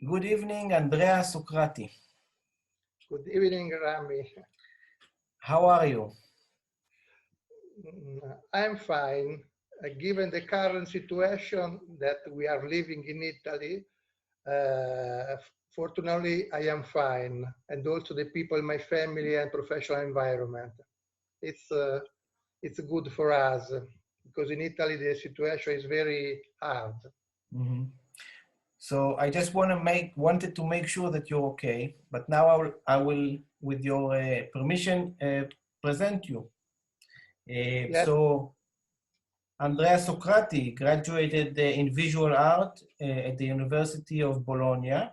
Good evening, Andrea Sòcrati. Good evening, Rami. How are you? I'm fine. Given the current situation that we are living in Italy, fortunately, I am fine. And also the people in my family and professional environment. It's good for us because in Italy, the situation is very hard. Mm-hmm. So I just wanted to make sure that you're okay. But now I will with your permission, present you. Yes. So Andrea Sòcrati graduated in visual art at the University of Bologna.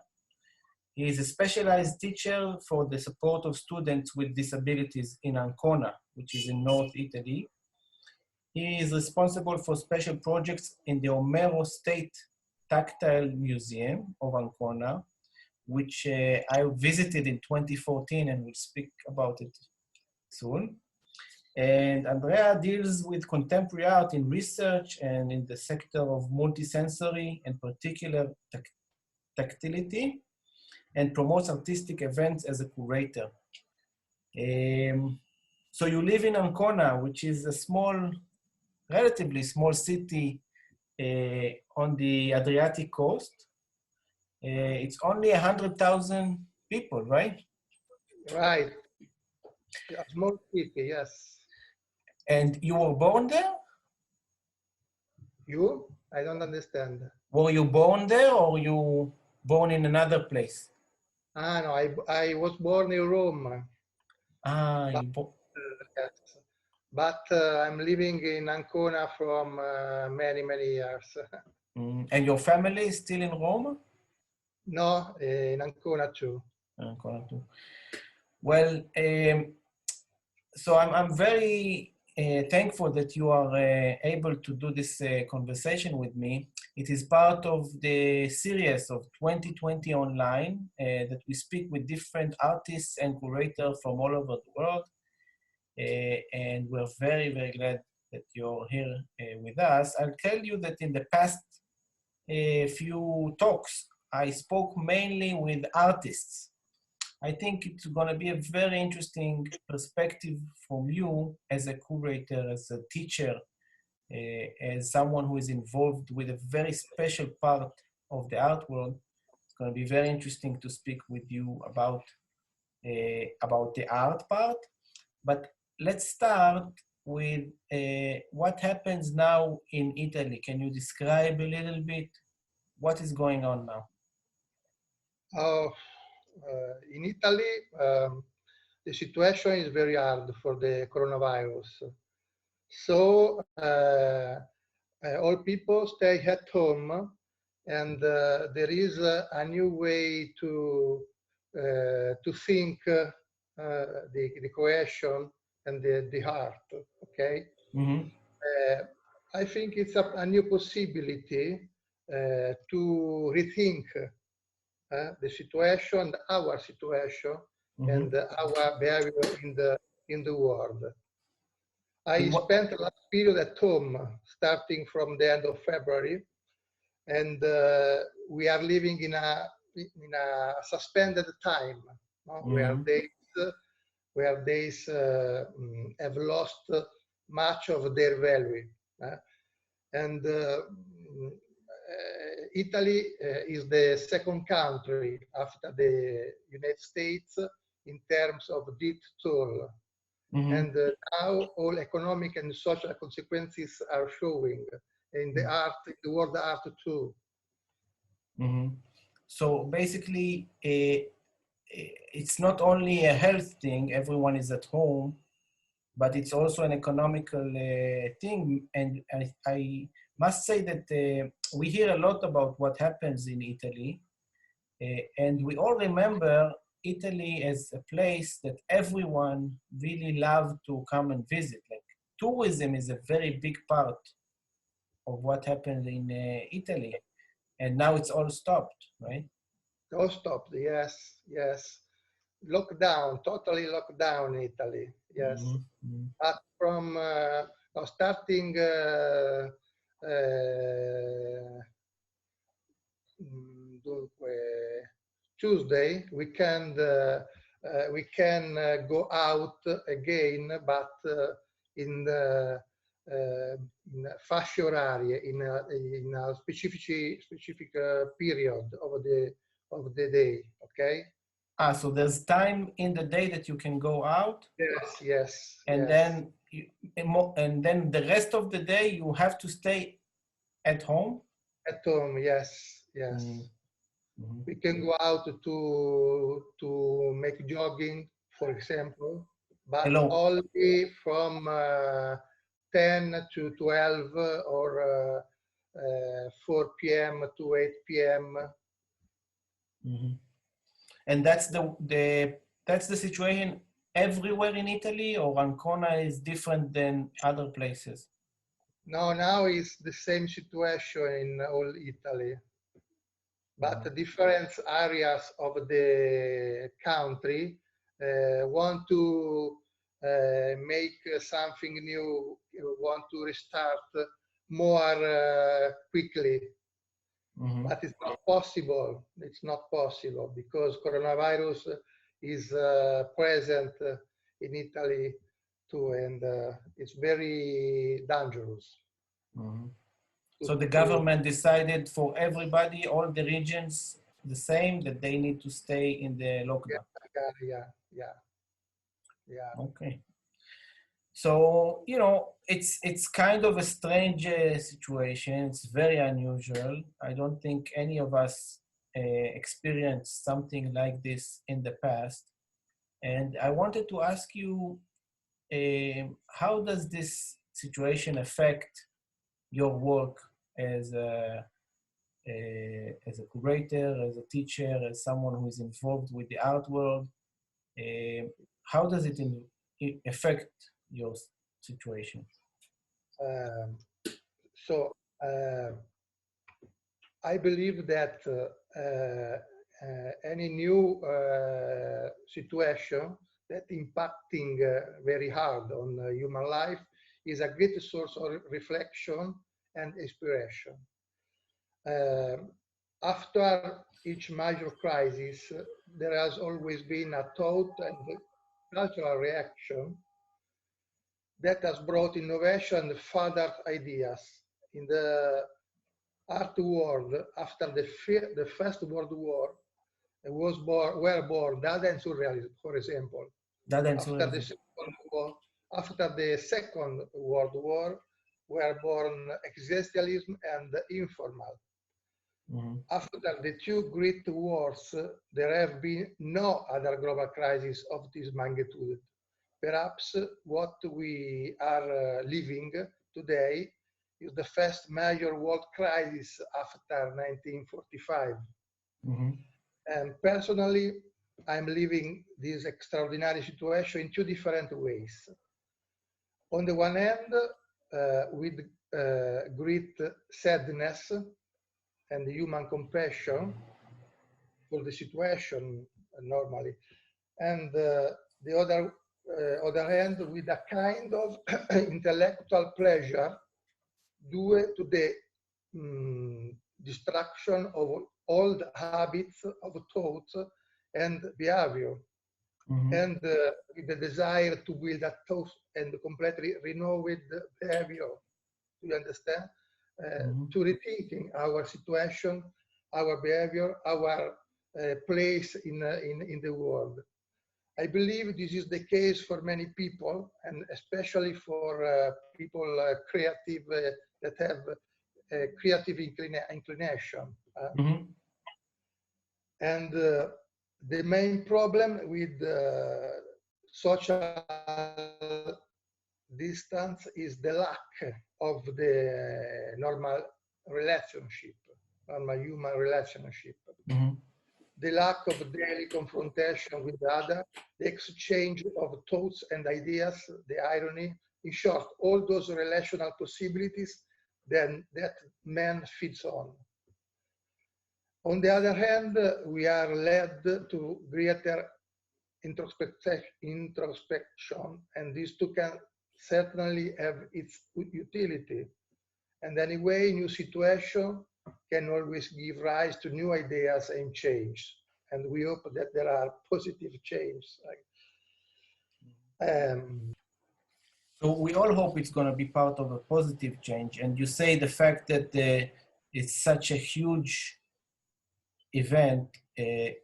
He is a specialized teacher for the support of students with disabilities in Ancona, which is in North Italy. He is responsible for special projects in the Omero State Tactile Museum of Ancona, which I visited in 2014 and will speak about it soon. And Andrea deals with contemporary art in research and in the sector of multisensory and particular tactility, and promotes artistic events as a curator. So you live in Ancona, which is a relatively small city on the Adriatic coast. It's only 100,000 people, right? Right. A small city, yes. And you were born there? You? I don't understand. Were you born there or you born in another place? No, I was born in Rome. Ah, Yes. But I'm living in Ancona from many years. And your family is still in Rome? No, in Ancona too. Ancona too. Well, so I'm very thankful that you are able to do this conversation with me. It is part of the series of 2020 online that we speak with different artists and curators from all over the world. And we're very glad that you're here with us. I'll tell you that in the past few talks, I spoke mainly with artists. I think it's going to be a very interesting perspective from you as a curator, as a teacher, as someone who is involved with a very special part of the art world. It's going to be very interesting to speak with you about the art part. But let's start with what happens now in Italy. Can you describe a little bit what is going on now? In Italy, the situation is very hard for the coronavirus. So all people stay at home, and there is a new way to think the creation and the art. Okay. Mm-hmm. I think it's a new possibility to rethink the situation, our situation, Mm-hmm. and our behavior in the world. I spent the last period at home, starting from the end of February, and we are living in a suspended time, no? Mm-hmm. where days have lost much of their value. And Italy is the second country after the United States in terms of death toll. Mm-hmm. And now all economic and social consequences are showing in the art, the world art too. Mm-hmm. So basically, it's not only a health thing, everyone is at home, but it's also an economical thing. And I must say that we hear a lot about what happens in Italy, and we all remember Italy as a place that everyone really loved to come and visit. Like tourism is a very big part of what happened in Italy, and now it's all stopped, right? All stopped, yes. Lockdown, totally locked down in Italy, yes. Mm-hmm. But from starting Tuesday we can go out again, but in fasce orarie, in a specific period of the day. Okay. Ah, so there's time in the day that you can go out. Yes, yes. And yes. then the rest of the day you have to stay at home. At home, yes, yes. Mm-hmm. We can go out to make jogging, for example, but only from 10 to 12 or 4 p.m. to 8 p.m. Mm-hmm. And that's the situation everywhere in Italy, or Ancona is different than other places? No, now it's the same situation in all Italy, but different areas of the country want to make something new, want to restart more quickly. Mm-hmm. But it's not possible. It's not possible because coronavirus is present in Italy too, and it's very dangerous. Mm-hmm. So the government decided for everybody, all the regions, the same, that they need to stay in the lockdown. Yeah. Okay. So, you know, it's kind of a strange situation. It's very unusual. I don't think any of us experienced something like this in the past. And I wanted to ask you, how does this situation affect your work as a curator, as a teacher, as someone who is involved with the art world? How does it affect your situation? I believe that any new situation that impacting very hard on human life is a great source of reflection and inspiration. After each major crisis, there has always been a thought and cultural reaction that has brought innovation and further ideas. In the art world, after the First World War, were born Dada and Surrealism, for example. After the Second World War, were born existentialism and informal. Mm-hmm. After the two great wars, there have been no other global crisis of this magnitude. Perhaps what we are living today is the first major world crisis after 1945. Mm-hmm. And personally, I'm living this extraordinary situation in two different ways. On the one hand, with great sadness and human compassion for the situation normally, and the other hand with a kind of intellectual pleasure due to the destruction of old habits of thoughts and behavior, mm-hmm. and with the desire to build a thought and completely renewed behavior. Do you understand? Mm-hmm. To rethinking our situation, our behavior, our place in the world. I believe this is the case for many people, and especially for people creative that have creative inclination. Mm-hmm. And the main problem with social distance is the lack of the normal human relationship. Mm-hmm. The lack of daily confrontation with the other, the exchange of thoughts and ideas, the irony, in short, all those relational possibilities that man feeds on. On the other hand, we are led to greater introspection, and this too can certainly have its utility. And anyway, new situation can always give rise to new ideas and change. and we hope that there are positive changes. So we all hope it's going to be part of a positive change. And you say the fact that it's such a huge event,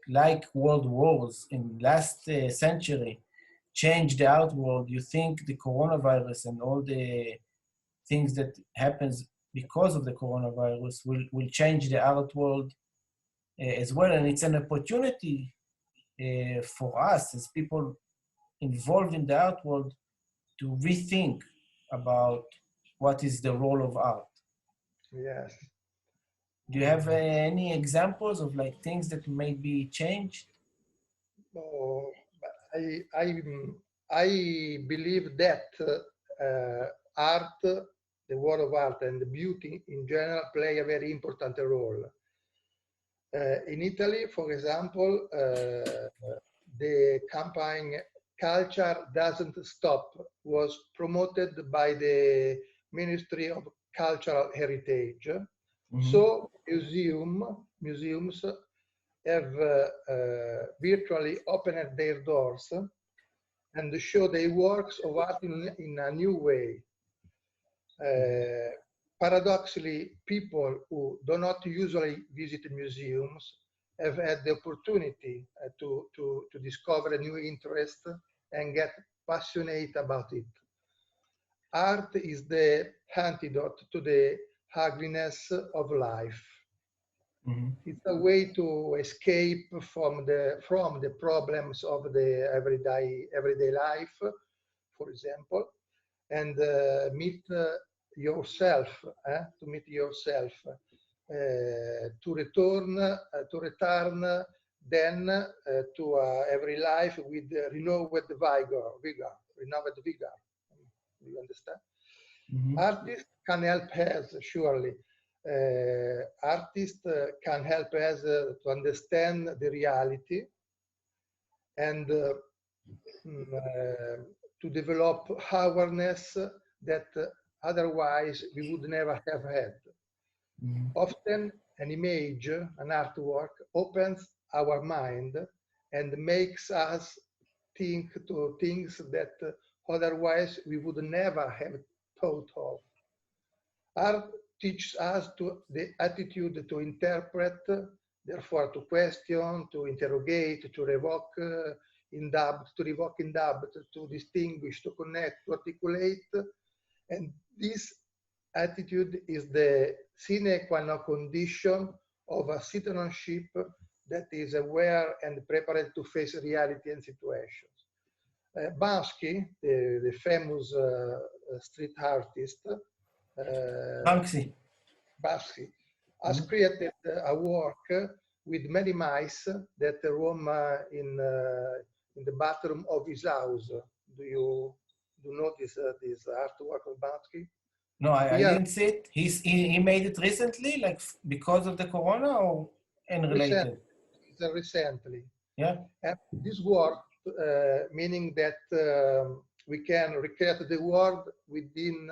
like world wars in last century, changed the art world. You think the coronavirus and all the things that happens because of the coronavirus will change the art world as well. And it's an opportunity for us as people involved in the art world to rethink about what is the role of art. Yes. Do you have any examples of like things that may be changed? Oh, I believe that art, the world of art and the beauty in general play a very important role. In Italy, for example, the campaign Culture Doesn't Stop was promoted by the Ministry of Cultural Heritage. Mm-hmm. So museums have virtually opened their doors and show their works of art in a new way. Paradoxically, people who do not usually visit museums have had the opportunity to discover a new interest and get passionate about it. Art is the antidote to the ugliness of life. Mm-hmm. It's a way to escape from the problems of the everyday life, for example, and meet yourself, to meet yourself, to return then to every life with renewed vigor. You understand? Mm-hmm. Artists can help us, surely. Artists can help us to understand the reality and to develop awareness that otherwise we would never have had. Mm-hmm. Often an image, an artwork, opens our mind and makes us think to things that otherwise we would never have thought of. Art teaches us the attitude to interpret, therefore to question, to interrogate, to revoke in doubt, to distinguish, to connect, to articulate. And this attitude is the sine qua non condition of a citizenship that is aware and prepared to face reality and situations. Banksy, the famous street artist, Banksy has created a work with many mice that roam in the bathroom of his house. Do you know this artwork of Banksy? No, I didn't see it. He made it recently, like because of the corona, or unrelated? Recently. Yeah. And this work, meaning that we can recreate the world within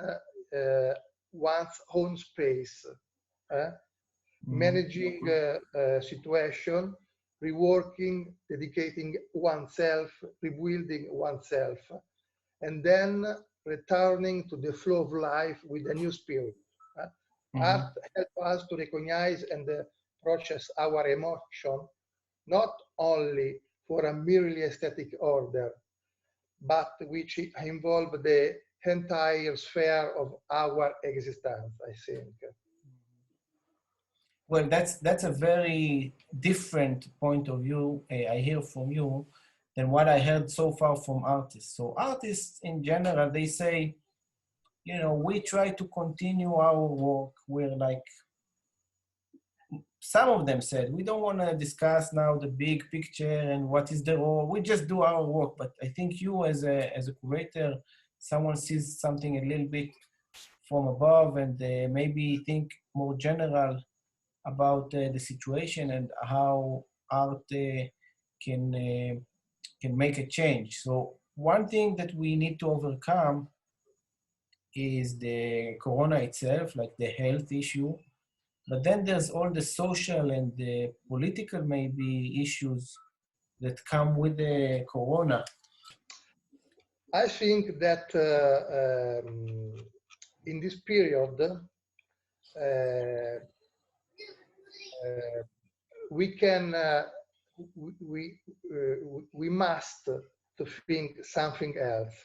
one's own space, managing a situation, reworking, dedicating oneself, rebuilding oneself, and then returning to the flow of life with a new spirit. Art helps us to recognize and process our emotion, not only for a merely aesthetic order, but which involve the entire sphere of our existence, I think. Well, that's a very different point of view I hear from you than what I heard so far from artists. So artists in general, they say, you know, we try to continue our work. We're like, some of them said, we don't want to discuss now the big picture and what is the role. We just do our work. But I think you as a curator, someone sees something a little bit from above and maybe think more general about the situation and how art can make a change. So one thing that we need to overcome is the corona itself, like the health issue. But then there's all the social and the political maybe issues that come with the corona. I think that in this period, we can we must to think something else.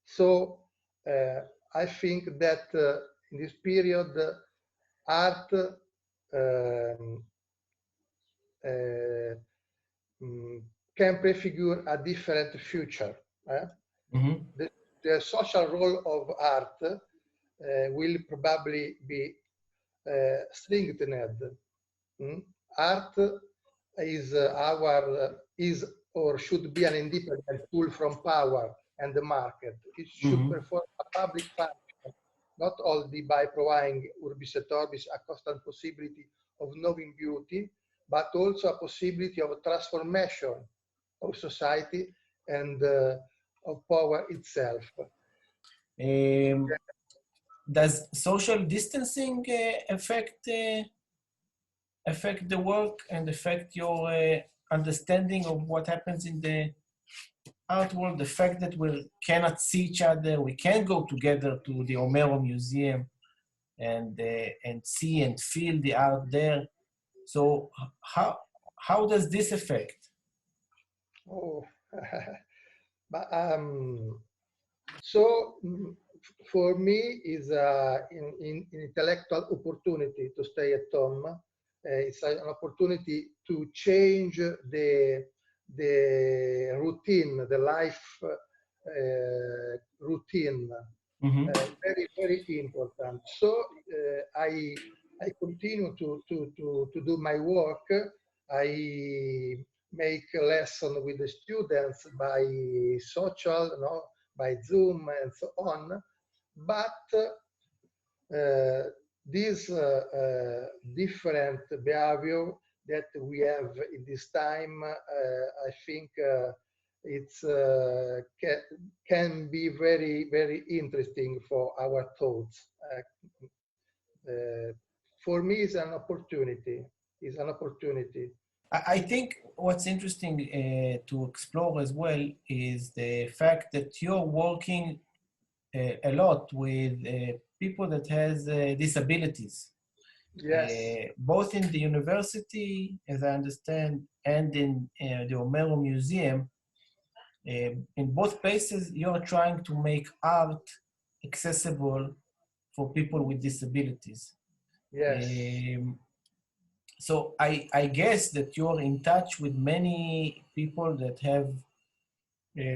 So I think that in this period, art can prefigure a different future. The social role of art will probably be strengthened. Art is is or should be an independent tool from power and the market. It should perform a public function, not only by providing urbis et orbis a constant possibility of knowing beauty, but also a possibility of transformation of society and of power itself. Does social distancing affect the work and affect your understanding of what happens in the art world? The fact that we cannot see each other, we can't go together to the Omero Museum and see and feel the art there. So how does this affect? Oh, but so for me is an intellectual opportunity to stay at home. It's an opportunity to change the routine, the life routine. Very, very important. So I continue to do my work. I make a lesson with the students by social, by Zoom and so on. But this different behavior that we have in this time, I think it's can be very, very interesting for our thoughts. For me, it's an opportunity. It's an opportunity. I think what's interesting to explore as well is the fact that you're working a lot with people that has disabilities. Yes. Both in the university, as I understand, and in the Omero Museum. In both places, you're trying to make art accessible for people with disabilities. Yes. So I guess that you're in touch with many people that have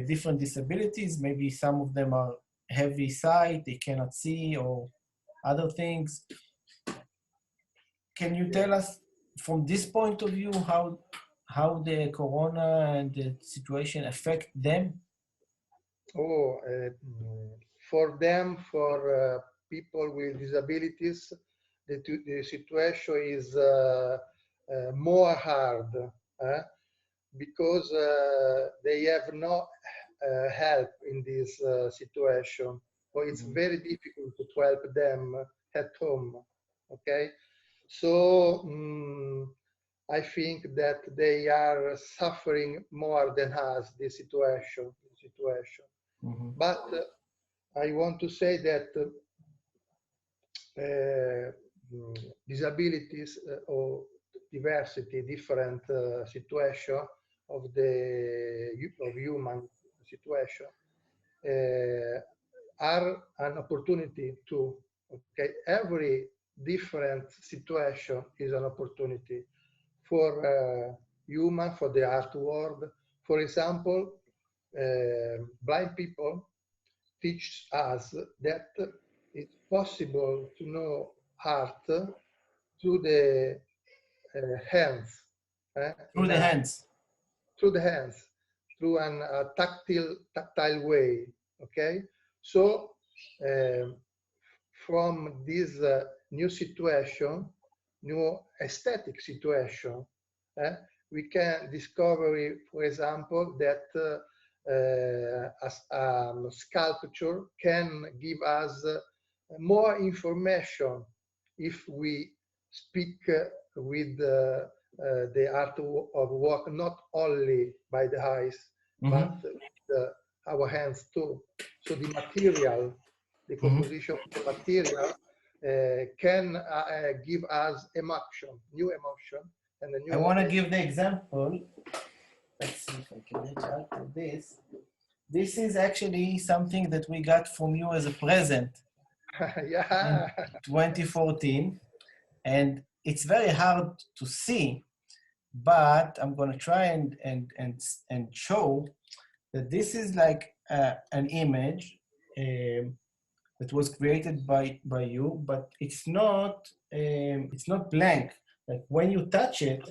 different disabilities. Maybe some of them are heavy sight, they cannot see, or other things. Can you tell us from this point of view how the corona and the situation affect them? Oh, for them, for people with disabilities, the situation is more hard because they have no help in this situation. So it's very difficult to help them at home. Okay, so I think that they are suffering more than us this situation. But I want to say that disabilities or diversity, different situation of human situation are an opportunity too. Okay, every different situation is an opportunity for human, for the art world. For example, blind people teach us that it's possible to know art through the hands. Through the hands. Through the hands, through a tactile way. Okay, so from this new situation, new aesthetic situation, we can discover, for example, that a sculpture can give us more information if we speak with the art of work, not only by the eyes, but with our hands too. So the material, the composition of the material can give us emotion, new emotion. And a new I want to give the example. Let's see if I can reach out to this. This is actually something that we got from you as a present yeah. in 2014. And it's very hard to see, but I'm going to try and show that this is like an image that was created by you, but it's not blank. Like when you touch it,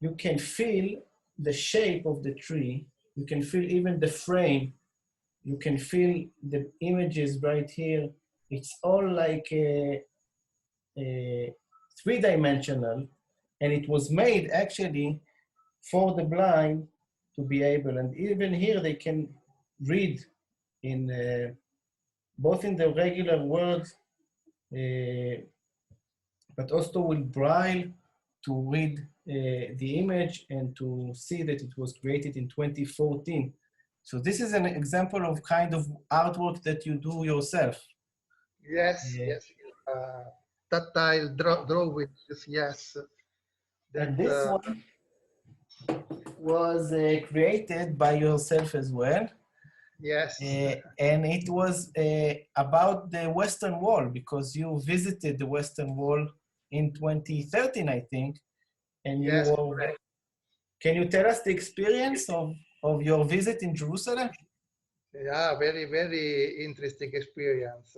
you can feel the shape of the tree. You can feel even the frame. You can feel the images right here. It's all like three-dimensional, and it was made actually for the blind to be able. And even here they can read in both in the regular words, but also with Braille to read the image and to see that it was created in 2014. So this is an example of kind of artwork that you do yourself. Yes, yes. Tactile drawings, yes. And this one was created by yourself as well. Yes. And it was about the Western Wall, because you visited the Western Wall in 2013, I think. And yes, you were, can you tell us the experience of your visit in Jerusalem? Yeah, very, very interesting experience.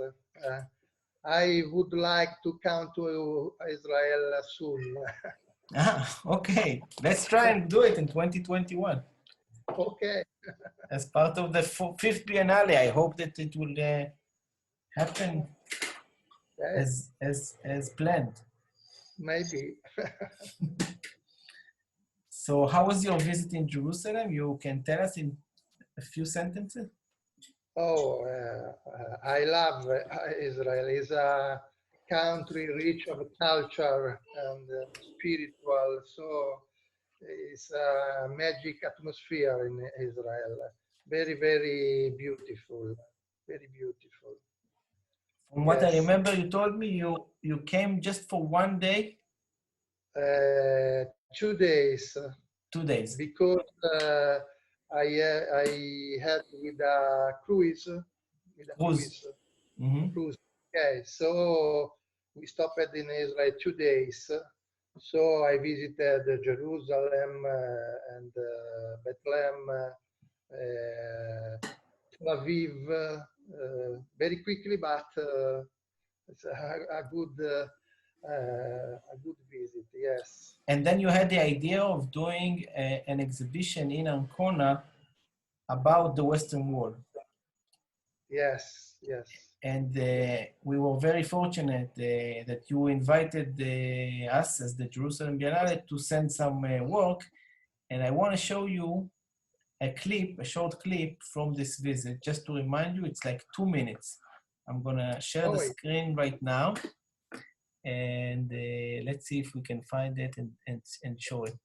I would like to come to Israel soon. Okay. Let's try and do it in 2021. Okay. As part of the fifth Biennale, I hope that it will happen yes. as planned. Maybe. So how was your visit in Jerusalem? You can tell us in a few sentences? Oh, I love Israel. It's a country rich of culture and spiritual. So it's a magic atmosphere in Israel. Very, very beautiful. Very beautiful. From what I remember, you told me you came just for 1 day? 2 days. 2 days. Because I had with a cruise. Cruise. Okay, so we stopped in Israel 2 days. So I visited Jerusalem and Bethlehem, Tel Aviv, very quickly, but it's a good visit, yes. And then you had the idea of doing an exhibition in Ancona about the Western Wall. Yes, yes. And we were very fortunate that you invited us as the Jerusalem Biennale to send some work. And I want to show you a short clip from this visit, just to remind you. It's like 2 minutes. I'm going to share the screen right now. And let's see if we can find it and show it.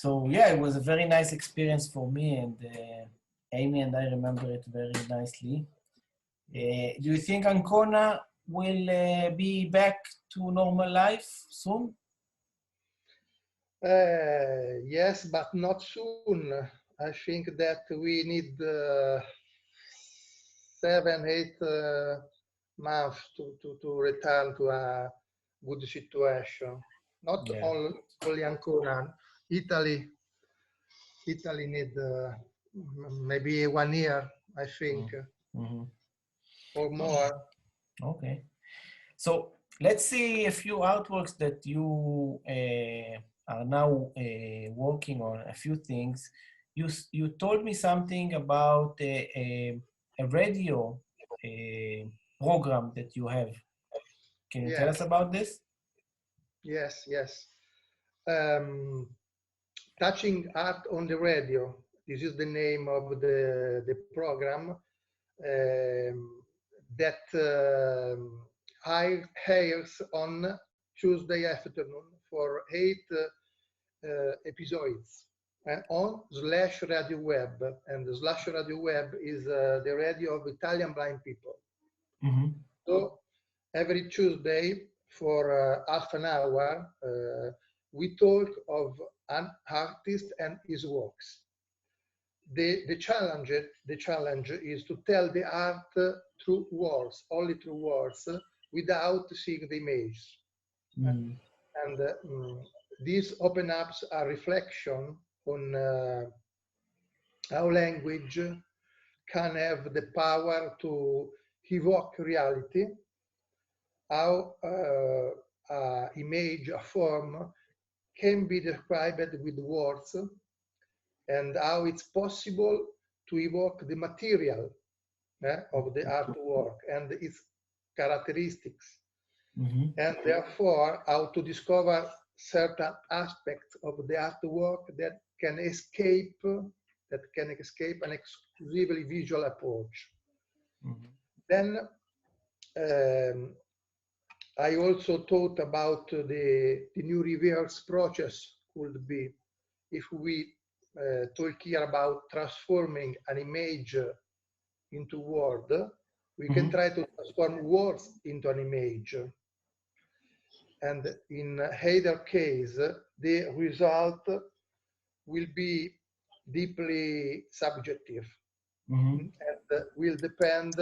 So yeah, it was a very nice experience for me, and Amy and I remember it very nicely. Do you think Ancona will be back to normal life soon? Yes, but not soon. I think that we need 7, 8 months to return to a good situation. Not only Ancona, Italy need maybe 1 year, I think, or more. Okay. So let's see a few artworks that you are now working on, a few things. You told me something about a radio program that you have. Can you tell us about this? Yes. Touching Art on the Radio. This is the name of the program that airs on Tuesday afternoon for 8 episodes on / Radio Web. And / Radio Web is the radio of Italian blind people. So every Tuesday for half an hour, we talk of an artist and his works. The challenge is to tell the art through words, only through words, without seeing the image. And this opens up a reflection on how language can have the power to evoke reality, how image, a form, can be described with words, and how it's possible to evoke the material of the artwork and its characteristics, and therefore how to discover certain aspects of the artwork that can escape an exclusively visual approach. Then I also thought about the new reverse process could be if we talk here about transforming an image into word. We can try to transform words into an image. And in either case, the result will be deeply subjective and will depend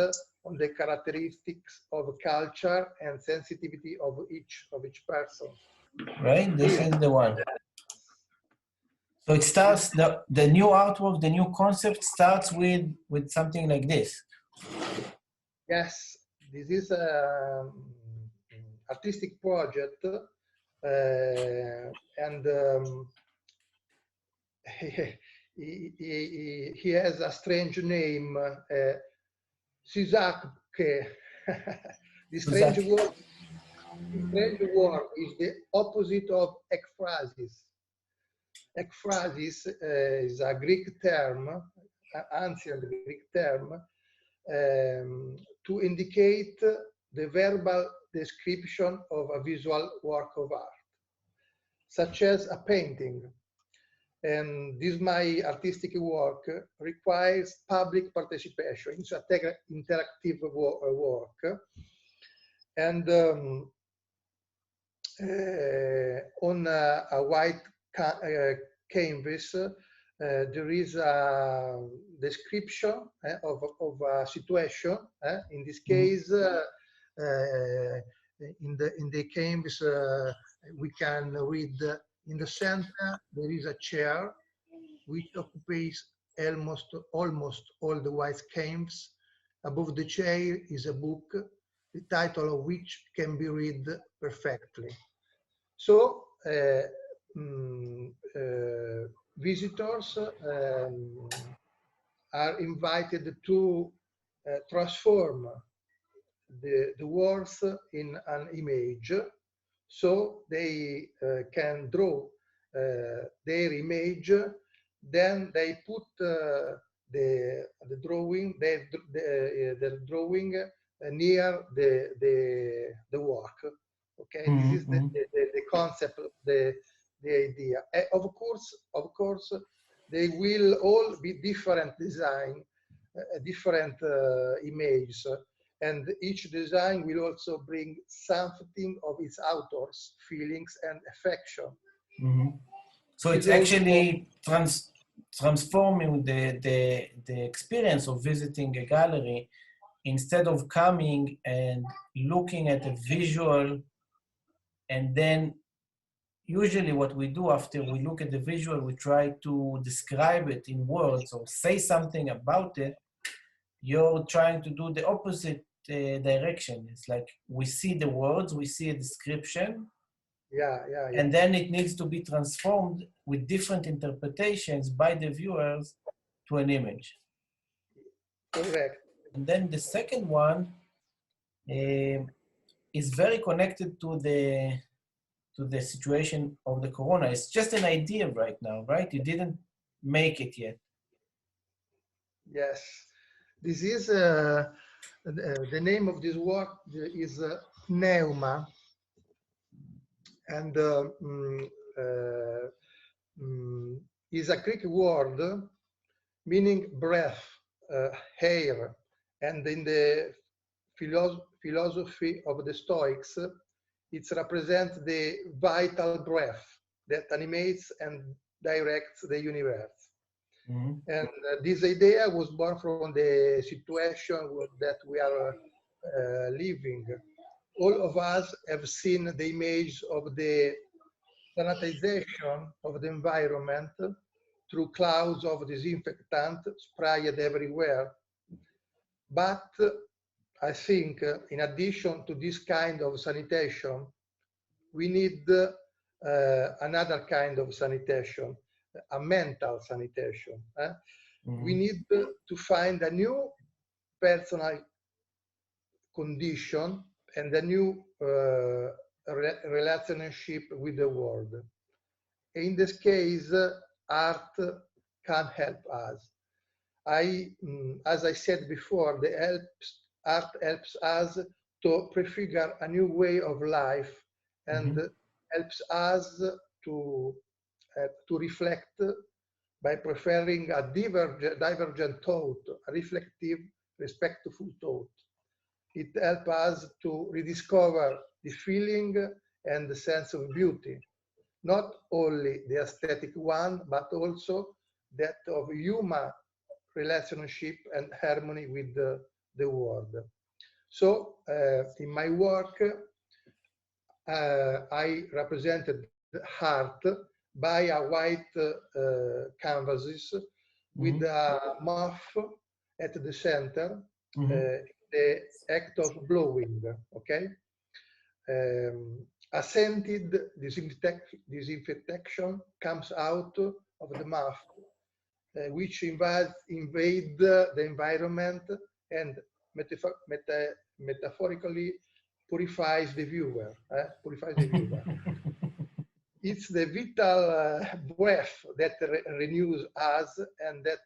on the characteristics of culture and sensitivity of each person. Right, this is the one. So it starts, the new artwork, the new concept starts with something like this. Yes, this is an artistic project, and he has a strange name, Suzake. The strange word is the opposite of ekphrasis. Ekphrasis is a Greek term, ancient Greek term, to indicate the verbal description of a visual work of art, such as a painting. And this my artistic work requires public participation. It's an interactive work. And on a white canvas, there is a description of a situation. In this case, in the canvas, we can read in the center there is a chair which occupies almost all the white canvas. Above the chair is a book, the title of which can be read perfectly. So visitors are invited to transform the words in an image, so they can draw their image. Then they put the drawing near the work. Okay, this is the concept of the the idea. Of course, they will all be different design, different images, and each design will also bring something of its author's feelings and affection. Mm-hmm. So it's actually transforming the experience of visiting a gallery. Instead of coming and looking at a visual, and then usually what we do after we look at the visual, we try to describe it in words or say something about it. You're trying to do the opposite direction. It's like we see the words, we see a description, and then it needs to be transformed with different interpretations by the viewers to an image. Correct. And then the second one is very connected to the situation of the corona. It's just an idea right now, right? You didn't make it yet. Yes, this is the name of this work is pneuma, and is a Greek word meaning breath, air, and in the philosophy of the Stoics, it represents the vital breath that animates and directs the universe. Mm-hmm. And this idea was born from the situation that we are living. All of us have seen the image of the sanitization of the environment through clouds of disinfectant sprayed everywhere. But I think in addition to this kind of sanitation, we need another kind of sanitation, a mental sanitation. Mm-hmm. We need to find a new personal condition and a new relationship with the world. In this case, art can help us. As I said before, art helps us to prefigure a new way of life and mm-hmm. helps us to reflect by preferring a divergent thought, a reflective, respectful thought. It helps us to rediscover the feeling and the sense of beauty, not only the aesthetic one, but also that of human relationship and harmony with the world. So in my work, I represented art by a white canvases mm-hmm. with a moth at the center, mm-hmm. The act of blowing, okay? A scented disinfection comes out of the mouth, which invade the environment and metaphorically purifies the viewer. It's the vital breath that renews us and that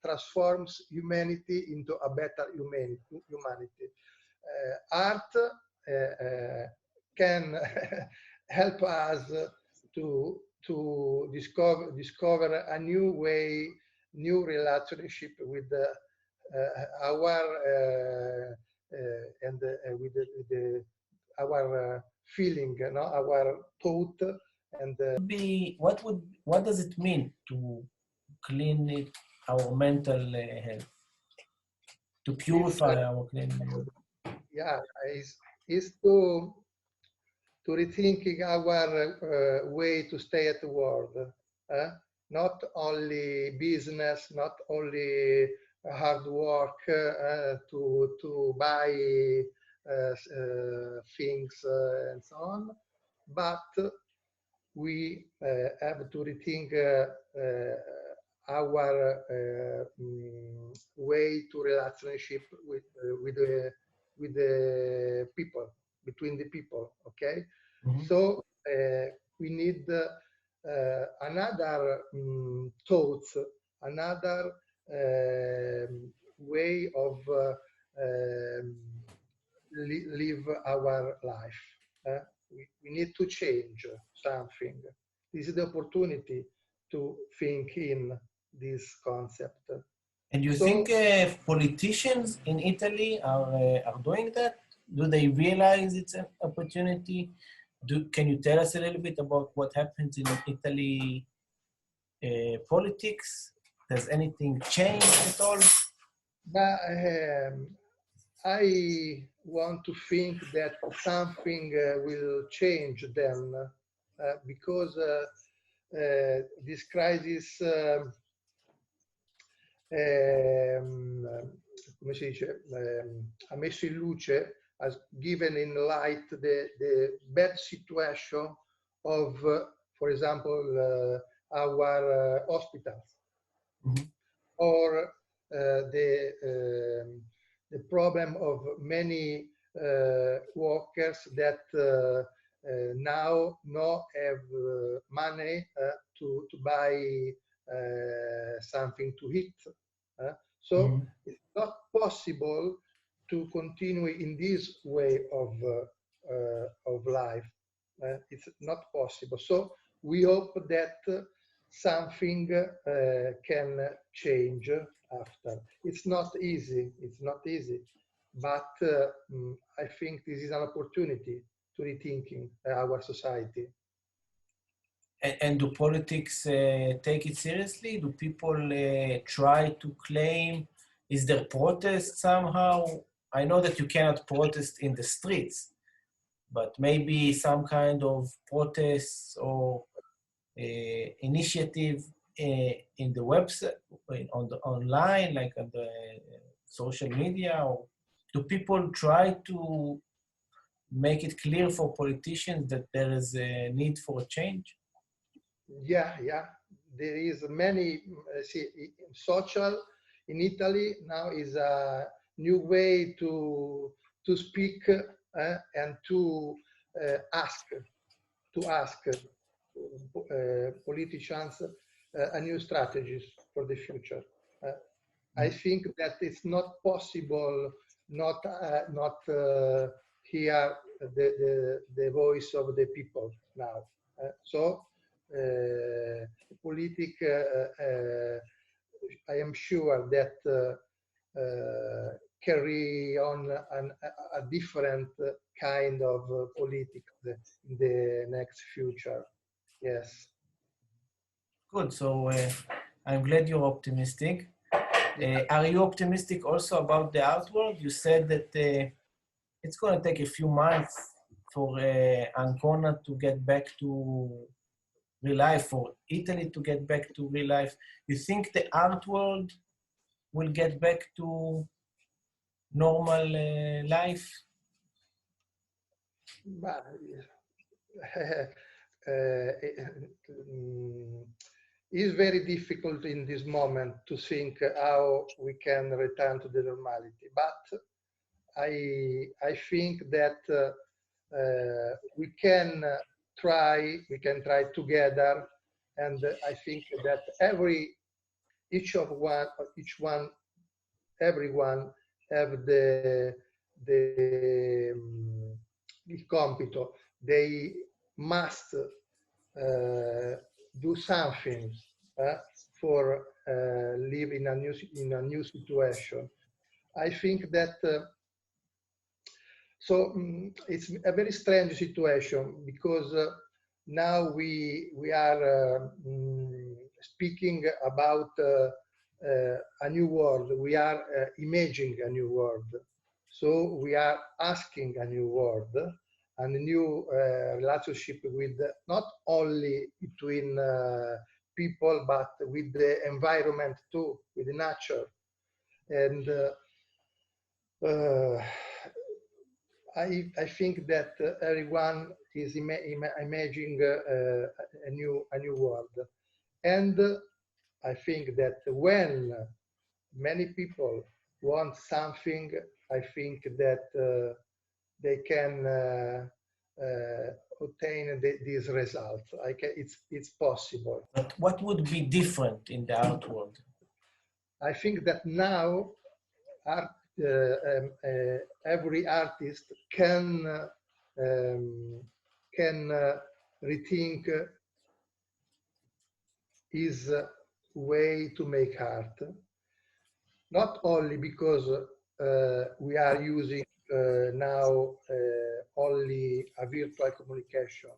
transforms humanity into a better humanity. Art can help us to discover a new way, new relationship with our and with our feeling, you know, our thought, and what does it mean to clean it, our mental health, to purify our clean? Yeah, is to rethinking our way to stay at the world. Not only business, not only hard work to buy things and so on, but we have to rethink our way to relationship with the people, between the people, okay? Mm-hmm. So we need another thoughts, another way of live our life. We need to change something. this is the opportunity to think in this concept. And you think politicians in Italy are doing that? Do they realize it's an opportunity? Can you tell us a little bit about what happens in Italy politics? Does anything change at all? But I want to think that something will change then, because this crisis come si dice, ha messo in luce, has given in light the bad situation of, for example, our hospitals, or the problem of many workers that now not have money to buy something to eat. So it's not possible to continue in this way of life. It's not possible. So we hope that something can change after. It's not easy. It's not easy, but I think this is an opportunity to rethinking our society. And do politics take it seriously? Do people try to claim? Is there protest somehow? I know that you cannot protest in the streets, but maybe some kind of protests or initiative in the website, online, like on the social media? Or do people try to make it clear for politicians that there is a need for a change? Yeah. There is many, social in Italy now is a new way to speak and to ask politicians a new strategies for the future. I think that it's not possible not hear the voice of the people now. I am sure that carry on a different kind of politics in the next future. Yes. Good. So I'm glad you're optimistic. Are you optimistic also about the art world? You said that it's going to take a few months for Ancona to get back to real life, for Italy to get back to real life. You think the art world will get back to normal life? It's very difficult in this moment to think how we can return to the normality. But I think that we can try together, and I think that everyone have il compito. They must do something for live in a new situation. I think that it's a very strange situation, because now we are speaking about a new world. We are imagining a new world. So we are asking a new world and a new relationship with not only between people, but with the environment too, with the nature. And I think that everyone is imagining a new world. And I think that when many people want something, I think that they can obtain these results. It's possible. But what would be different in the art world? I think that now every artist can rethink is a way to make art, not only because we are using now only a virtual communication.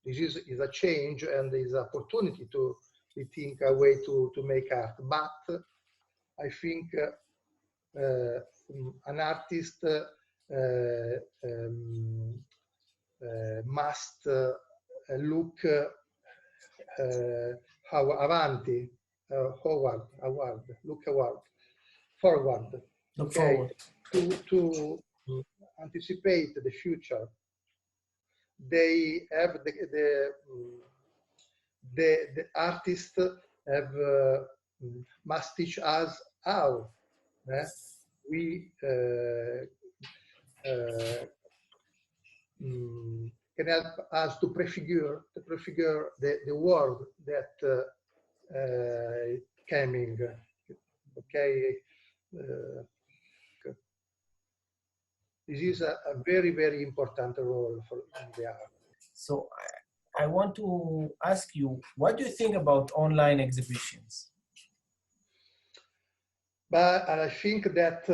This is a change and is an opportunity to rethink a way to make art. But I think an artist must look avanti, forward. Look Okay, forward. to anticipate the future. They have the artists have must teach us how we can help us to prefigure the world that coming. Okay, this is a very, very important role for the art. So I want to ask you, what do you think about online exhibitions? But I think that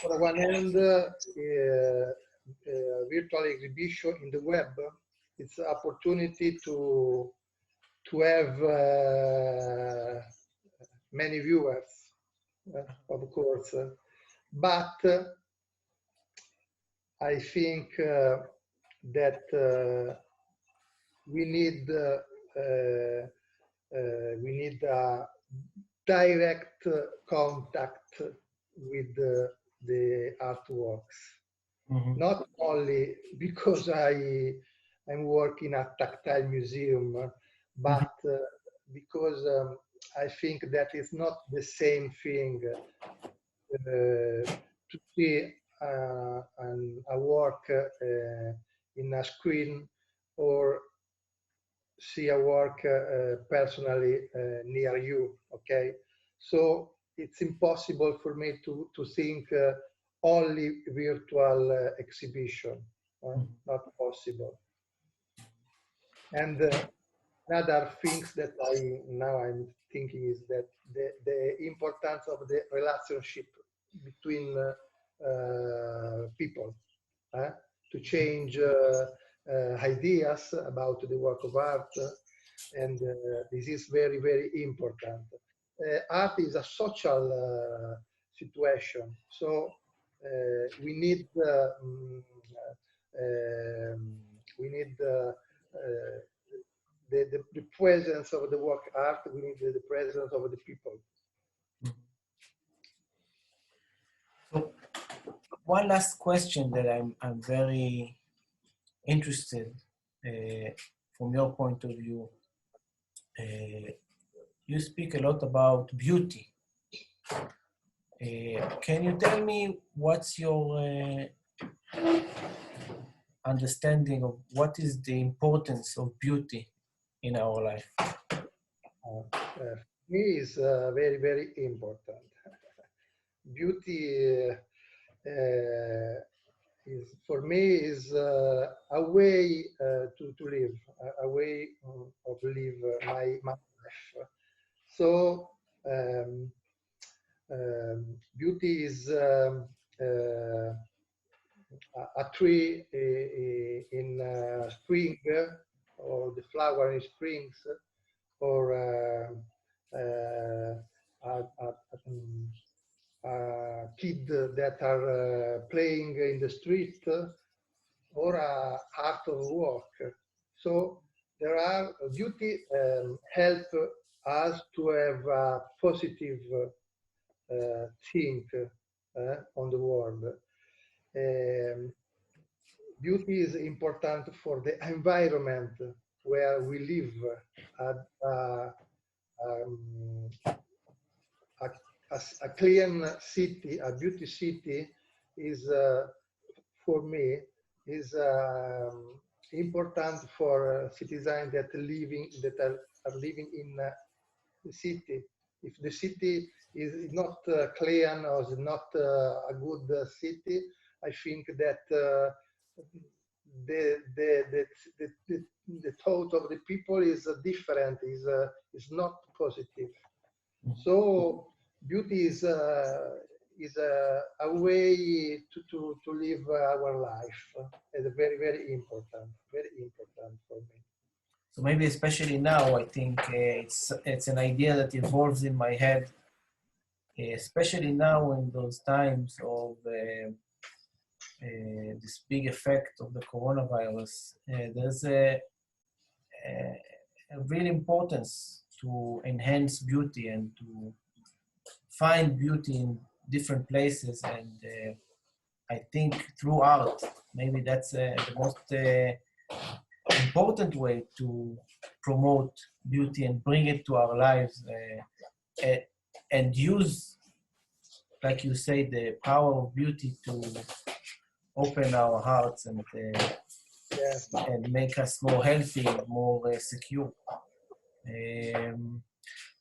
for one hand, virtual exhibition in the web, it's an opportunity to have many viewers, of course. But I think that we need a direct contact with the artworks. Mm-hmm. Not only because I'm working at Tactile Museum, but because I think that it's not the same thing to see a work in a screen or see a work personally near you. Okay, so it's impossible for me to think only virtual exhibition. Not possible. And another things that I'm thinking is that the importance of the relationship between people to change ideas about the work of art, and this is very, very important. Art is a social situation, so we need the presence of the work art. We need the presence of the people. So, one last question that I'm very interested from your point of view. You speak a lot about beauty. Can you tell me what's your understanding of what is the importance of beauty in our life? Me is very, very important. Beauty is for me is a way to live, a way of live my life. So beauty is a tree in spring, or the flower in springs, or a kid that are playing in the street, or a art of work. So there are beauty help us to have a positive think on the world. Beauty is important for the environment where we live. A clean city, a beauty city, is for me is important for citizens that are living in the city. If the city is not clean or is not a good city, I think that the thought of the people is different, is not positive. So beauty is a way to live our life. It's very important for me. So maybe especially now, I think it's an idea that evolves in my head, especially now in those times of this big effect of the coronavirus. There's a real importance to enhance beauty and to find beauty in different places. And I think through art, maybe that's the most important way to promote beauty and bring it to our lives and use, like you say, the power of beauty to open our hearts and make us more healthy, more secure.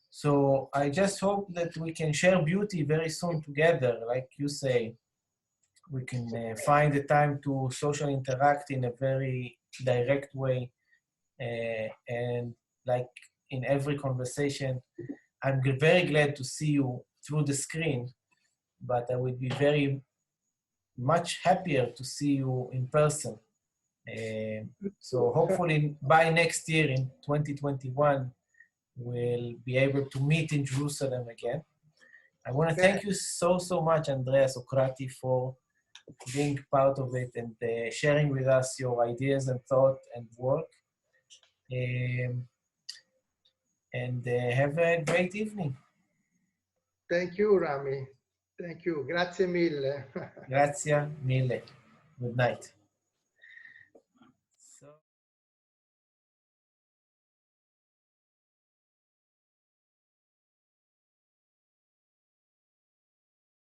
So I just hope that we can share beauty very soon together, like you say. We can find the time to social interact in a very direct way. And like in every conversation, I'm very glad to see you through the screen, but I would be very much happier to see you in person. So hopefully by next year in 2021, we'll be able to meet in Jerusalem again. I want to thank you so much, Andrea Sòcrati, for being part of it and sharing with us your ideas and thought and work. And have a great evening. Thank you, Rami. Thank you. Grazie mille. Grazie mille. Good night.